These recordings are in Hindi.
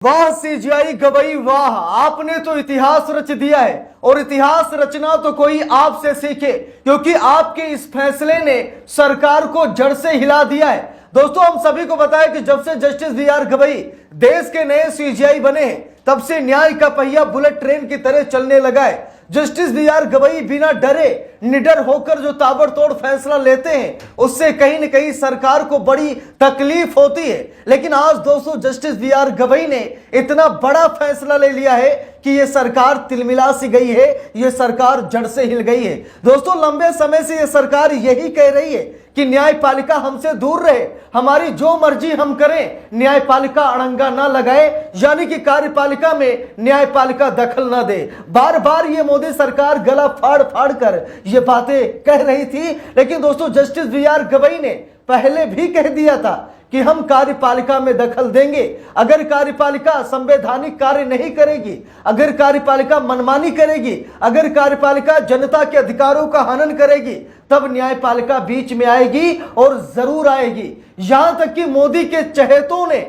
वाह सीजीआई गवई वाह, आपने तो इतिहास रच दिया है और इतिहास रचना तो कोई आपसे सीखे, क्योंकि आपके इस फैसले ने सरकार को जड़ से हिला दिया है। दोस्तों, हम सभी को पता है कि जब से जस्टिस बी.आर. गवई देश के नए सीजीआई बने हैं, तब से न्याय का पहिया बुलेट ट्रेन की तरह चलने लगा है। Justice B R. गवई बिना डरे निडर होकर जो ताबड़तोड़ फैसला लेते हैं, उससे कहीं न कहीं सरकार को बड़ी तकलीफ होती है। लेकिन आज दोस्तों, जस्टिस बी.आर. गवई ने इतना बड़ा फैसला ले लिया है कि ये सरकार तिलमिला सी गई है, ये सरकार जड़ से हिल गई है। दोस्तों, लंबे समय से ये सरकार यही कह रही है कि न्यायपालिका हमसे दूर रहे, हमारी जो मर्जी हम करें, न्यायपालिका अड़ंगा ना लगाए, यानी कि कार्यपालिका में न्यायपालिका दखल ना दे। बार बार ये मोदी सरकार गला फाड़ फाड़ कर ये बातें कह रही थी। लेकिन दोस्तों, जस्टिस बी.आर. गवई ने पहले भी कह दिया था कि हम कार्यपालिका में दखल देंगे। अगर कार्यपालिका संवैधानिक कार्य नहीं करेगी, अगर कार्यपालिका मनमानी करेगी, अगर कार्यपालिका जनता के अधिकारों का हनन करेगी, तब न्यायपालिका बीच में आएगी और जरूर आएगी। यहां तक कि मोदी के चहेतों ने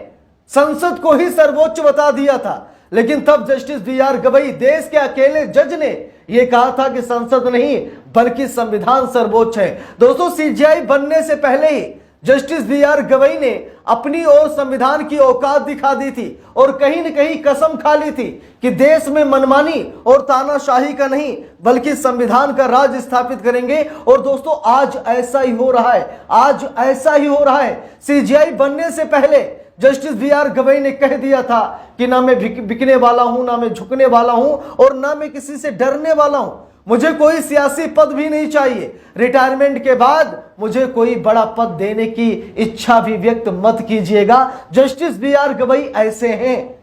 संसद को ही सर्वोच्च बता दिया था। लेकिन तब जस्टिस बी.आर. गवई, देश के अकेले जज ने यह कहा था कि संसद नहीं बल्कि संविधान सर्वोच्च है। दोस्तों, सीजीआई बनने से पहले ही जस्टिस बी.आर. गवई ने अपनी और संविधान की औकात दिखा दी थी और कहीं न कहीं कसम खा ली थी कि देश में मनमानी और तानाशाही का नहीं बल्कि संविधान का राज स्थापित करेंगे। और दोस्तों, आज ऐसा ही हो रहा है, आज ऐसा ही हो रहा है। सीजीआई बनने से पहले जस्टिस बी.आर. गवई ने कह दिया था कि ना मैं बिकने वाला हूं, ना मैं झुकने वाला हूं और ना मैं किसी से डरने वाला हूं। मुझे कोई सियासी पद भी नहीं चाहिए। रिटायरमेंट के बाद मुझे कोई बड़ा पद देने की इच्छा भी व्यक्त मत कीजिएगा। Justice B R. गवई ऐसे हैं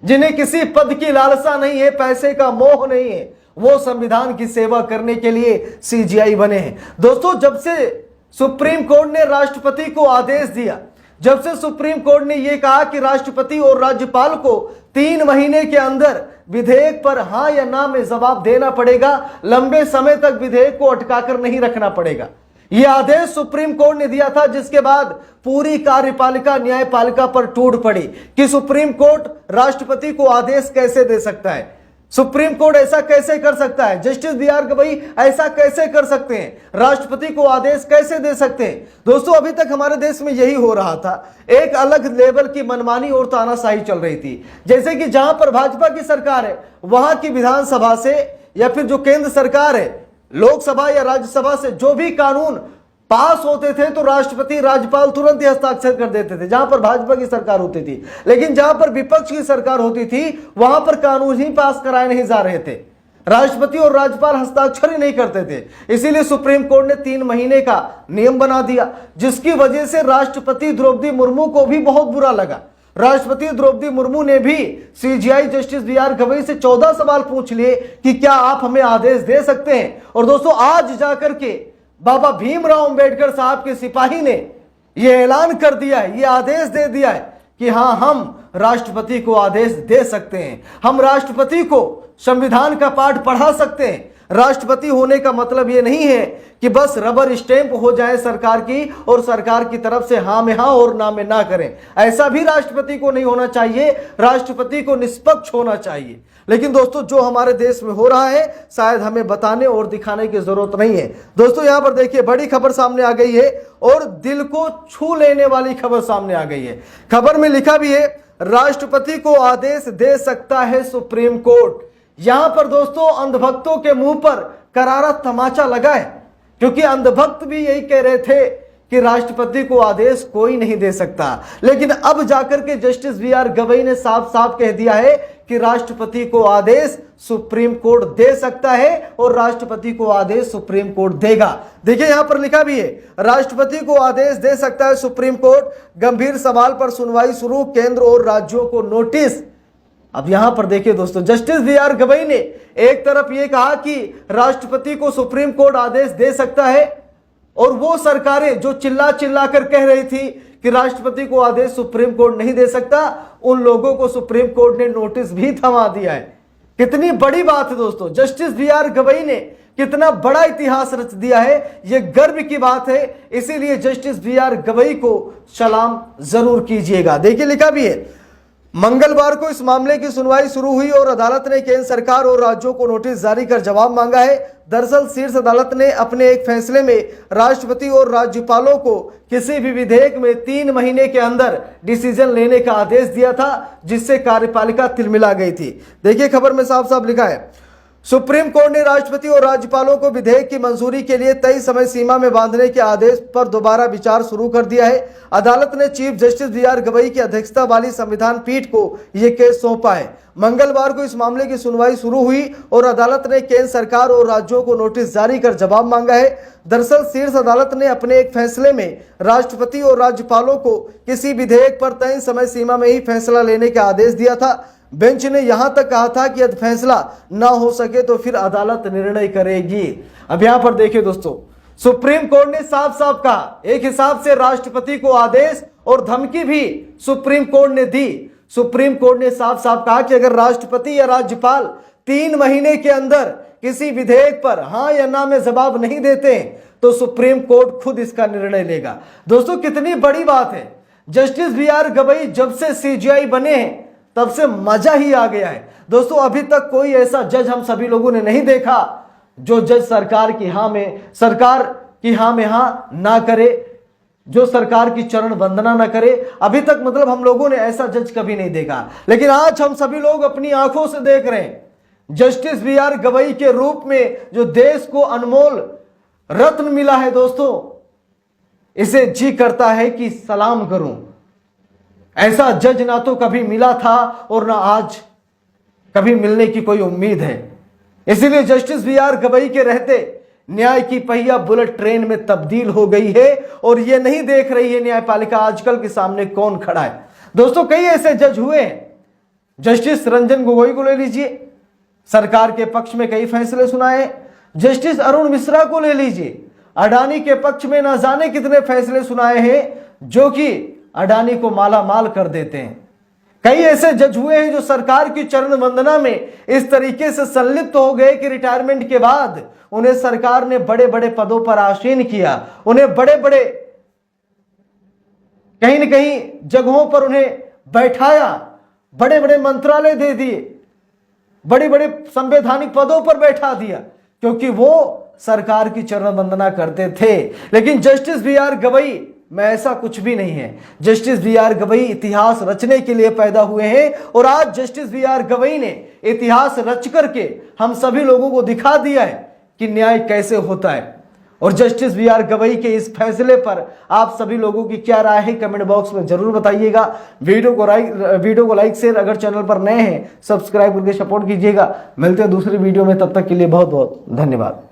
जिन्हें किसी पद की लालसा नहीं है, पैसे का मोह नहीं है। वो संविधान की सेवा करने के लिए सीजीआई बने हैं। दोस्तों, जब से सुप्रीम कोर्ट ने राष्ट्रपति को आदेश दिया, जब से सुप्रीम कोर्ट ने यह कहा कि राष्ट्रपति और राज्यपाल को 3 महीने के अंदर विधेयक पर हां या ना में जवाब देना पड़ेगा, लंबे समय तक विधेयक को अटकाकर नहीं रखना पड़ेगा, यह आदेश सुप्रीम कोर्ट ने दिया था। जिसके बाद पूरी कार्यपालिका न्यायपालिका पर टूट पड़ी कि सुप्रीम कोर्ट राष्ट्रपति को आदेश कैसे दे सकता है, सुप्रीम कोर्ट ऐसा कैसे कर सकता है, जस्टिस बी.आर. गवई ऐसा कैसे कर सकते हैं, राष्ट्रपति को आदेश कैसे दे सकते हैं। दोस्तों, अभी तक हमारे देश में यही हो रहा था। एक अलग लेवल की मनमानी और तानाशाही चल रही थी। जैसे कि जहां पर भाजपा की सरकार है, वहां की विधानसभा से या फिर जो केंद्र सरकार है, लोकसभा या राज्यसभा से जो भी कानून पास होते थे तो राष्ट्रपति राज्यपाल तुरंत ही हस्ताक्षर कर देते थे, जहां पर भाजपा की सरकार होती थी। लेकिन जहां पर विपक्ष की सरकार होती थी, वहां पर कानून ही पास कराए नहीं जा रहे थे, राष्ट्रपति और राज्यपाल हस्ताक्षर ही नहीं करते थे। इसीलिए सुप्रीम कोर्ट ने 3 महीने का नियम बना दिया, जिसकी वजह से राष्ट्रपति द्रौपदी मुर्मू को भी बहुत बुरा लगा। राष्ट्रपति द्रौपदी मुर्मू ने भी सीजीआई जस्टिस बी.आर. गवई से 14 सवाल पूछ लिए कि क्या आप हमें आदेश दे सकते हैं। और दोस्तों, आज जाकर के बाबा भीमराव अंबेडकर साहब के सिपाही ने यह ऐलान कर दिया है, यह आदेश दे दिया है कि हां, हम राष्ट्रपति को आदेश दे सकते हैं, हम राष्ट्रपति को संविधान का पाठ पढ़ा सकते हैं। राष्ट्रपति होने का मतलब यह नहीं है कि बस रबर स्टैंप हो जाए सरकार की और सरकार की तरफ से हां में हां और ना में ना करें। ऐसा भी राष्ट्रपति को नहीं होना चाहिए। राष्ट्रपति को निष्पक्ष होना चाहिए। लेकिन दोस्तों, जो हमारे देश में हो रहा है, शायद हमें बताने और दिखाने की जरूरत नहीं है। दोस्तों, यहां पर देखिए, बड़ी खबर सामने आ गई है और दिल को छू लेने वाली खबर सामने आ गई है। खबर में लिखा भी है, राष्ट्रपति को आदेश दे सकता है सुप्रीम कोर्ट। यहां पर दोस्तों, अंधभक्तों के मुंह पर करारा तमाचा लगा है, क्योंकि अंधभक्त भी यही कह रहे थे कि राष्ट्रपति को आदेश कोई नहीं दे सकता। लेकिन अब जाकर के जस्टिस बी.आर. गवई ने साफ साफ कह दिया है कि राष्ट्रपति को आदेश सुप्रीम कोर्ट दे सकता है और राष्ट्रपति को आदेश सुप्रीम कोर्ट देगा। देखिए, यहां पर लिखा भी है, राष्ट्रपति को आदेश दे सकता है सुप्रीम कोर्ट, गंभीर सवाल पर सुनवाई शुरू, केंद्र और राज्यों को नोटिस। अब यहां पर देखिए दोस्तों, जस्टिस बी.आर. गवई ने एक तरफ यह कहा कि राष्ट्रपति को सुप्रीम कोर्ट आदेश दे सकता है, और वो सरकारें जो चिल्ला चिल्ला कर कह रही थी कि राष्ट्रपति को आदेश सुप्रीम कोर्ट नहीं दे सकता, उन लोगों को सुप्रीम कोर्ट ने नोटिस भी थमा दिया है। कितनी बड़ी बात है दोस्तों, जस्टिस बी.आर. गवई ने कितना बड़ा इतिहास रच दिया है, यह गर्व की बात है। इसीलिए जस्टिस बी.आर. गवई को सलाम जरूर कीजिएगा। देखिए, लिखा भी है, मंगलवार को इस मामले की सुनवाई शुरू हुई और अदालत ने केंद्र सरकार और राज्यों को नोटिस जारी कर जवाब मांगा है। दरअसल शीर्ष अदालत ने अपने एक फैसले में राष्ट्रपति और राज्यपालों को किसी भी विधेयक में 3 महीने के अंदर डिसीजन लेने का आदेश दिया था, जिससे कार्यपालिका तिलमिला गई थी। देखिए खबर में साफ साफ लिखा है, सुप्रीम कोर्ट ने राष्ट्रपति और राज्यपालों को विधेयक की मंजूरी के लिए तय समय सीमा में बांधने के आदेश पर दोबारा विचार शुरू कर दिया है। अदालत ने चीफ जस्टिस बी.आर. गवई की अध्यक्षता वाली संविधान पीठ को यह केस सौंपा है। मंगलवार को इस मामले की सुनवाई शुरू हुई और अदालत ने केंद्र सरकार और राज्यों को नोटिस जारी कर जवाब मांगा है। दरअसल शीर्ष अदालत ने अपने एक फैसले में राष्ट्रपति और राज्यपालों को किसी विधेयक पर तय समय सीमा में ही फैसला लेने का आदेश दिया था। बेंच ने यहां तक कहा था कि यदि फैसला ना हो सके तो फिर अदालत निर्णय करेगी। अब यहां पर देखिए दोस्तों, सुप्रीम कोर्ट ने साफ साफ कहा, एक हिसाब से राष्ट्रपति को आदेश और धमकी भी सुप्रीम कोर्ट ने दी। सुप्रीम कोर्ट ने साफ साफ कहा कि अगर राष्ट्रपति या राज्यपाल 3 महीने के अंदर किसी विधेयक पर हां या ना में जवाब नहीं देते तो सुप्रीम कोर्ट खुद इसका निर्णय लेगा। दोस्तों कितनी बड़ी बात है। Justice B R. गवई जब से सीजेआई बने हैं तब से मजा ही आ गया है। दोस्तों अभी तक कोई ऐसा जज हम सभी लोगों ने नहीं देखा जो जज सरकार की हां में हां ना करे, जो सरकार की चरण वंदना ना करे। अभी तक मतलब हम लोगों ने ऐसा जज कभी नहीं देखा, लेकिन आज हम सभी लोग अपनी आंखों से देख रहे हैं जस्टिस बी.आर. गवई के रूप में जो देश को अनमोल रत्न मिला है। दोस्तों इसे जी करता है कि सलाम करूं। ऐसा जज ना तो कभी मिला था और ना आज कभी मिलने की कोई उम्मीद है। इसीलिए जस्टिस बी.आर. गवई के रहते न्याय की पहिया बुलेट ट्रेन में तब्दील हो गई है और यह नहीं देख रही है न्यायपालिका आजकल के सामने कौन खड़ा है। दोस्तों कई ऐसे जज हुए हैं, जस्टिस रंजन गोगोई को ले लीजिए, सरकार के पक्ष में कई फैसले सुनाए। जस्टिस अरुण मिश्रा को ले लीजिए, अडानी के पक्ष में ना जाने कितने फैसले सुनाए हैं जो कि अडानी को माला माल कर देते हैं। कई ऐसे जज हुए हैं जो सरकार की चरण वंदना में इस तरीके से संलिप्त हो गए कि रिटायरमेंट के बाद उन्हें सरकार ने बड़े बड़े पदों पर आसीन किया, उन्हें बड़े बड़े कहीं न कहीं जगहों पर उन्हें बैठाया, बड़े बड़े मंत्रालय दे दिए, बड़ी बड़ी संवैधानिक पदों पर बैठा दिया, क्योंकि वो सरकार की चरण वंदना करते थे। लेकिन जस्टिस बी.आर. गवई में ऐसा कुछ भी नहीं है। Justice B R. गवई इतिहास रचने के लिए पैदा हुए हैं और आज जस्टिस बी.आर. गवई ने इतिहास रच करके हम सभी लोगों को दिखा दिया है कि न्याय कैसे होता है। और जस्टिस बी.आर. गवई के इस फैसले पर आप सभी लोगों की क्या राय है कमेंट बॉक्स में जरूर बताइएगा। वीडियो को लाइक शेयर, अगर चैनल पर नए हैं सब्सक्राइब करके सपोर्ट कीजिएगा। मिलते हैं दूसरी वीडियो में, तब तक के लिए बहुत बहुत धन्यवाद।